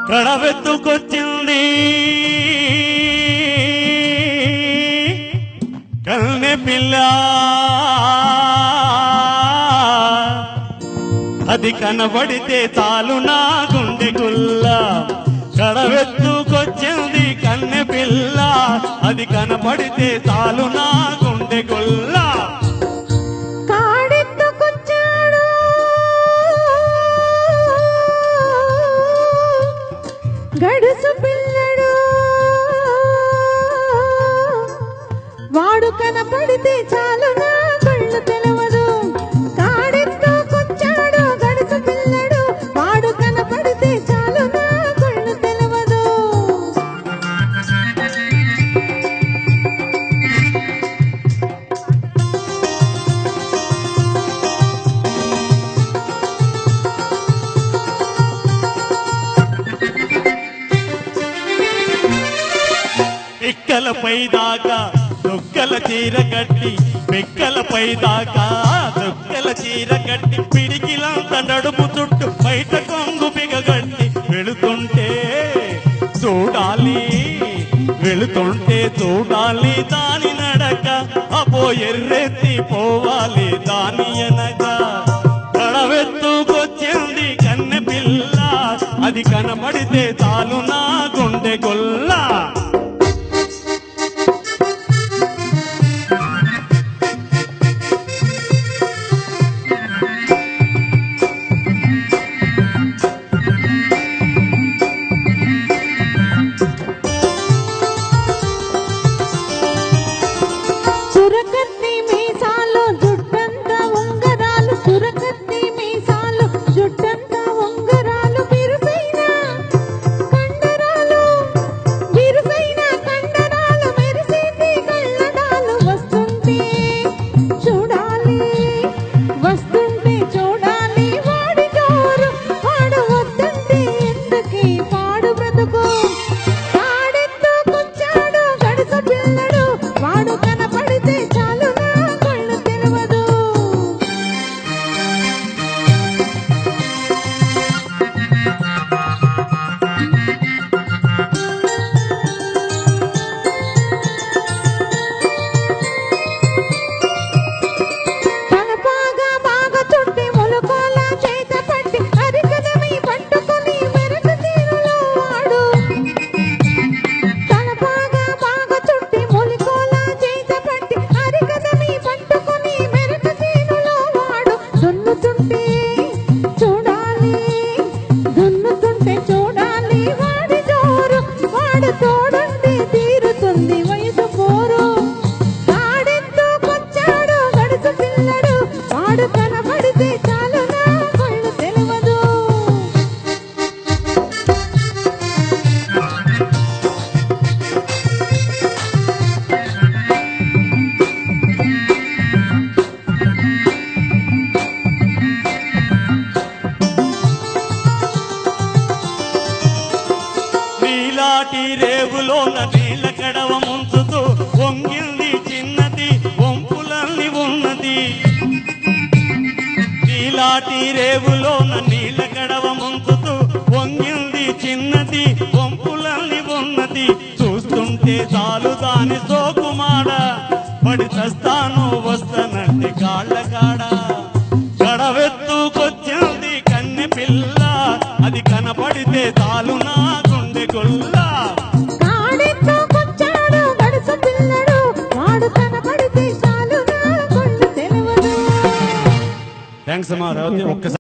కడవెత్తుకొచ్చింది కన్నె పిల్ల, అది కనబడితే చాలు నా గుండె గుల్ల. కడవెత్తుకొచ్చింది కన్నె పిల్ల, అది కనబడితే చాలు నా గుండె గుల్ల. గడుసు పిల్లడు వాడు కనపడితే చాలు నా కళ్ళు తెలవదు. కాడెత్తుకొచ్చాడు గడుసు పిల్లడు, వాడు కనపడితే చాలు నా కళ్ళు తెలవదు. పిక్కలపై దాకా దుక్కల చీర కట్టి, పిక్కలపై దాకా దుక్కల చీర కట్టి, పిడికిలంత నడుపు చుట్టూ బయట కొంగు బిగగట్టి వెళుతుంటే చూడాలి, వెళుతుంటే చూడాలి దాని నడక. అపో ఎర్రెత్తి పోవాలి దాని అనక. కడవెత్తుకొచ్చింది కన్నె పిల్ల, అది కనబడితే చాలు నా గుండె గొల్ల. సురకత్తి మీసాలు జుట్టంతా ఉంగరాలు, సురకత్తి మీసాలు జుట్టంతా ఉంగరాలు, బిరుసైన కండరాలు, బిరుసైన కండరాలు, మెరిసేటి కళ్ళడాలు. వస్తుంటే చూడాలి, వస్తుంటే చూడాలి వాడి జోరు, వాడు వస్తుంటే ఎందుకే పాడు బ్రతుకు. కాడెత్తుకొచ్చాడు గడుసు పిల్లడు, వాడు కనపడితే చాలు నా కళ్ళు తెలవదు. తలపాగా బాగా చుట్టి మొలకోల చేత పట్టి, అరికదమి పట్టుకొని మెరక తీరులో వాడు. తలపాగా బాగా చుట్టి మొలకోల చేత పట్టి, అరికదమి పట్టుకొని మెరక తీరులో వాడు. దున్నుతుంటే చూడాలి, దున్నుతుంటే చూడాలి వాడి జోరు, వాడు తోడుంటే తీరుతుంది వయసు పోరు. కాడెత్తుకొచ్చాడు గడుసు పిల్లడు, వాడు కనబడితే చాలు నా కళ్ళు తెలవదు. నీలాటి రేవులోన నీళ్ళ కడవ ముంచుతూ వంగింది చిన్నది వంపులన్నీ ఉన్నది. నీలాటి రేవులోన నీళ్ళ కడవ ముంచుతూ వంగింది చిన్నది వంపులన్నీ ఉన్నది. చూస్తుంటే చాలు దాని సోకుమాడ, పడి చస్తాను వస్తానంటే కాళ్ళ కాడ. కడవెత్తుకొచ్చింది కన్నె పిల్ల, అది కనపడితే చాలు నా గుండె గొల్ల. కాడెత్తుకొచ్చాడు గడుసు పిల్లడు, వాడు కనపడితే చాలు నా కళ్ళు తెలవదు. థ్యాంక్స్ అమ్మా. ఒక్కసారి